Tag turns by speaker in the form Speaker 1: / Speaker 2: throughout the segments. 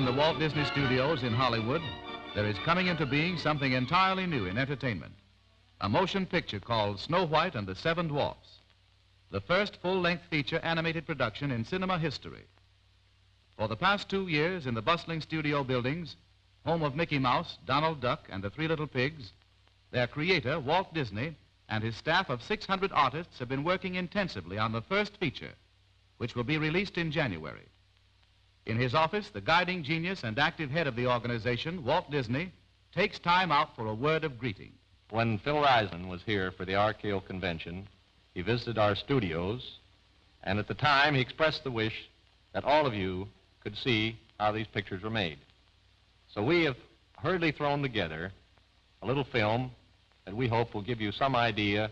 Speaker 1: in the Walt Disney Studios in Hollywood, there is coming into being something entirely new in entertainment. A motion picture called Snow White and the Seven Dwarfs. The first full-length feature animated production in cinema history. For the past 2 years in the bustling studio buildings, home of Mickey Mouse, Donald Duck, and the Three Little Pigs, their creator, Walt Disney, and his staff of 600 artists have been working intensively on the first feature, which will be released in January. In his office, the guiding genius and active head of the organization, Walt Disney, takes time out for a word of greeting.
Speaker 2: When Phil Reisman was here for the RKO convention, he visited our studios, and at the time he expressed the wish that all of you could see how these pictures were made. So we have hurriedly thrown together a little film that we hope will give you some idea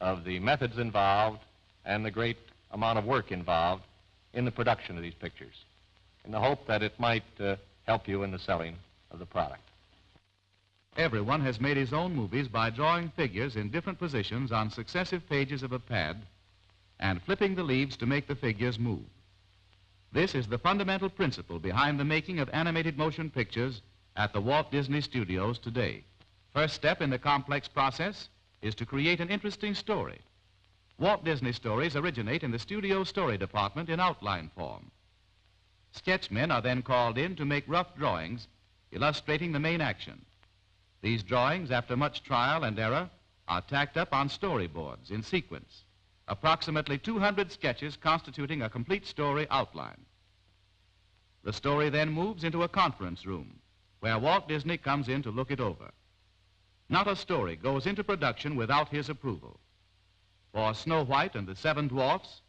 Speaker 2: of the methods involved and the great amount of work involved in the production of these pictures, in the hope that it might help you in the selling of the product.
Speaker 1: Everyone has made his own movies by drawing figures in different positions on successive pages of a pad and flipping the leaves to make the figures move. This is the fundamental principle behind the making of animated motion pictures at the Walt Disney Studios today. First step in the complex process is to create an interesting story. Walt Disney stories originate in the studio story department in outline form. Sketchmen are then called in to make rough drawings illustrating the main action. These drawings, after much trial and error, are tacked up on storyboards in sequence, approximately 200 sketches constituting a complete story outline. The story then moves into a conference room where Walt Disney comes in to look it over. Not a story goes into production without his approval. For Snow White and the Seven Dwarfs,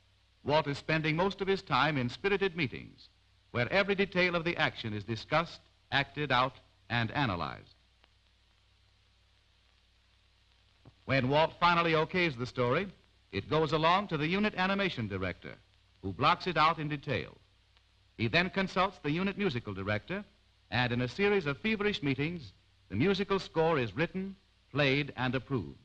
Speaker 1: Walt is spending most of his time in spirited meetings where every detail of the action is discussed, acted out, and analyzed. When Walt finally okays the story, it goes along to the unit animation director, who blocks it out in detail. He then consults the unit musical director, and in a series of feverish meetings, the musical score is written, played, and approved.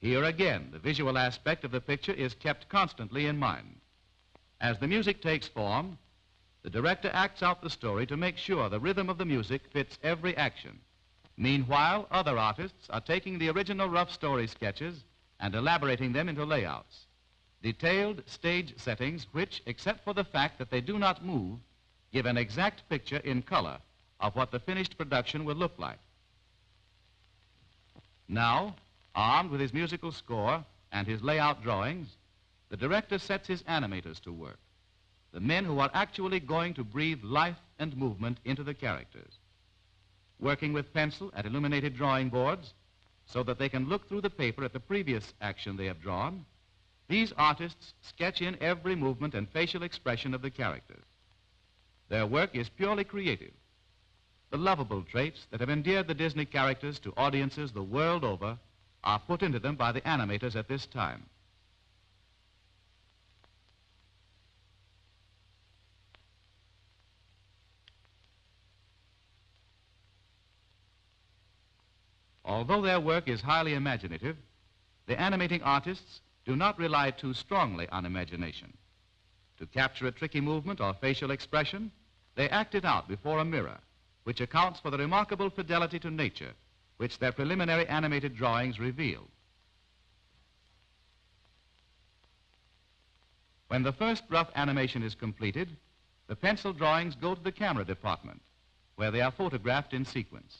Speaker 1: Here again, the visual aspect of the picture is kept constantly in mind. As the music takes form, the director acts out the story to make sure the rhythm of the music fits every action. Meanwhile, other artists are taking the original rough story sketches and elaborating them into layouts, detailed stage settings which, except for the fact that they do not move, give an exact picture in color of what the finished production will look like. Now, armed with his musical score and his layout drawings, the director sets his animators to work, the men who are actually going to breathe life and movement into the characters. Working with pencil at illuminated drawing boards so that they can look through the paper at the previous action they have drawn, these artists sketch in every movement and facial expression of the characters. Their work is purely creative. The lovable traits that have endeared the Disney characters to audiences the world over are put into them by the animators at this time. Although their work is highly imaginative, the animating artists do not rely too strongly on imagination. To capture a tricky movement or facial expression, they act it out before a mirror, which accounts for the remarkable fidelity to nature which their preliminary animated drawings reveal. When the first rough animation is completed, the pencil drawings go to the camera department, where they are photographed in sequence.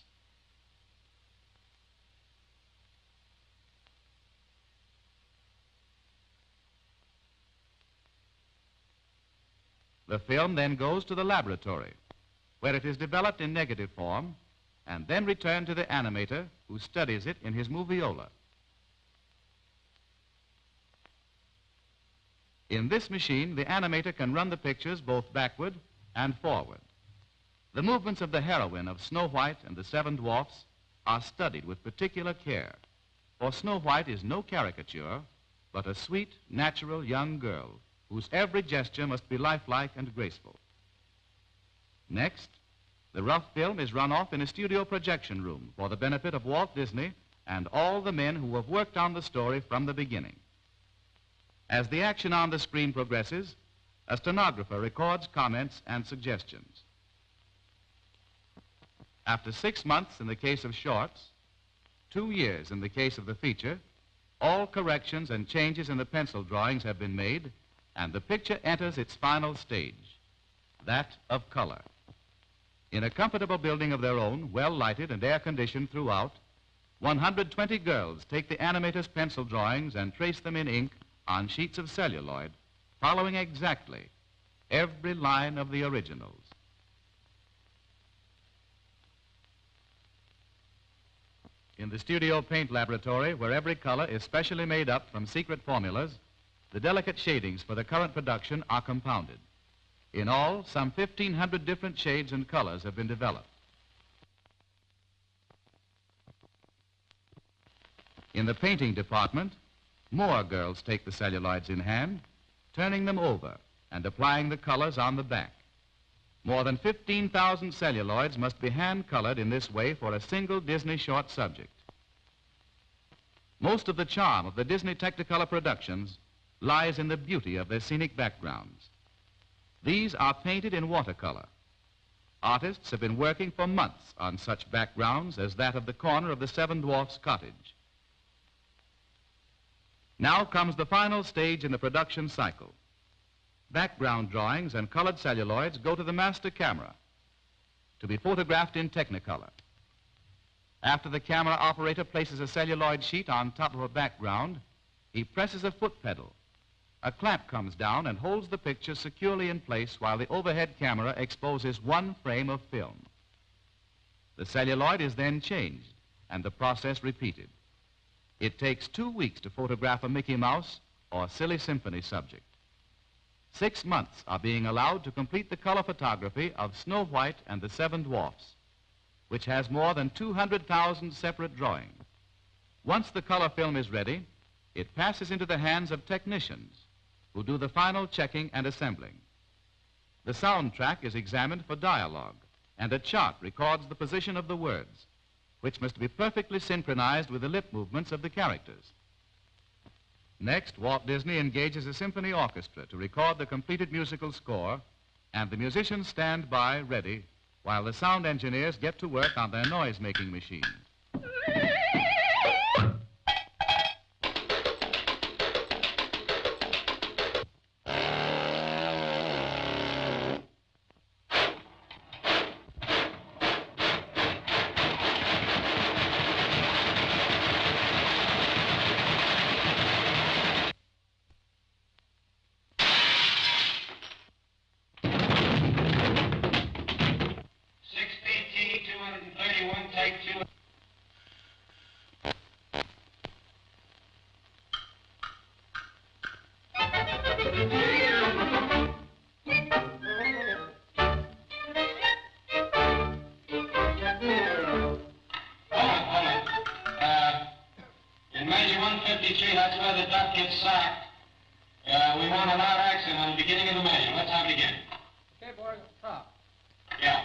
Speaker 1: The film then goes to the laboratory, where it is developed in negative form and then returned to the animator who studies it in his moviola. In this machine, the animator can run the pictures both backward and forward. The movements of the heroine of Snow White and the Seven Dwarfs are studied with particular care, for Snow White is no caricature, but a sweet, natural young girl whose every gesture must be lifelike and graceful. Next, the rough film is run off in a studio projection room for the benefit of Walt Disney and all the men who have worked on the story from the beginning. As the action on the screen progresses, a stenographer records comments and suggestions. After 6 months in the case of shorts, 2 years in the case of the feature, all corrections and changes in the pencil drawings have been made, and the picture enters its final stage, that of color. In a comfortable building of their own, well lighted and air conditioned throughout, 120 girls take the animator's pencil drawings and trace them in ink on sheets of celluloid, following exactly every line of the originals. In the studio paint laboratory, where every color is specially made up from secret formulas, the delicate shadings for the current production are compounded. In all, some 1,500 different shades and colors have been developed. In the painting department, more girls take the celluloids in hand, turning them over and applying the colors on the back. More than 15,000 celluloids must be hand-colored in this way for a single Disney short subject. Most of the charm of the Disney Technicolor productions lies in the beauty of their scenic backgrounds. These are painted in watercolor. Artists have been working for months on such backgrounds as that of the corner of the Seven Dwarfs cottage. Now comes the final stage in the production cycle. Background drawings and colored celluloids go to the master camera to be photographed in Technicolor. After the camera operator places a celluloid sheet on top of a background, he presses a foot pedal. A clamp comes down and holds the picture securely in place while the overhead camera exposes one frame of film. The celluloid is then changed and the process repeated. It takes 2 weeks to photograph a Mickey Mouse or Silly Symphony subject. 6 months are being allowed to complete the color photography of Snow White and the Seven Dwarfs, which has more than 200,000 separate drawings. Once the color film is ready, it passes into the hands of technicians who do the final checking and assembling. The soundtrack is examined for dialogue, and a chart records the position of the words, which must be perfectly synchronized with the lip movements of the characters. Next, Walt Disney engages a symphony orchestra to record the completed musical score, and the musicians stand by ready while the sound engineers get to work on their noise-making machines.
Speaker 3: In measure 153, that's where the duck gets sacked. We want a loud accent on the beginning of the measure. Let's have it again.
Speaker 4: Okay, boys, top.
Speaker 3: Yeah.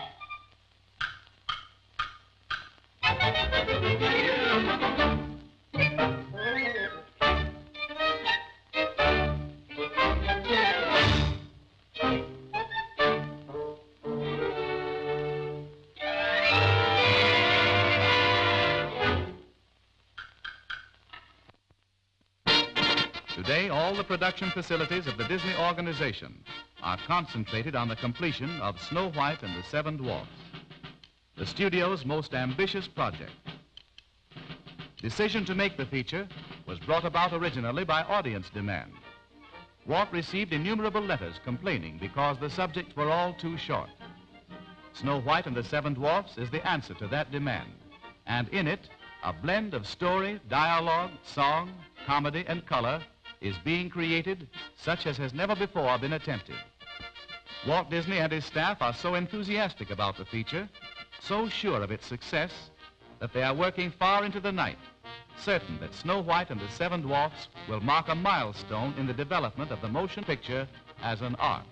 Speaker 1: Today, all the production facilities of the Disney organization are concentrated on the completion of Snow White and the Seven Dwarfs, the studio's most ambitious project. Decision to make the feature was brought about originally by audience demand. Walt received innumerable letters complaining because the subjects were all too short. Snow White and the Seven Dwarfs is the answer to that demand, and in it, a blend of story, dialogue, song, comedy, and color is being created such as has never before been attempted. Walt Disney and his staff are so enthusiastic about the feature, so sure of its success, that they are working far into the night, certain that Snow White and the Seven Dwarfs will mark a milestone in the development of the motion picture as an art.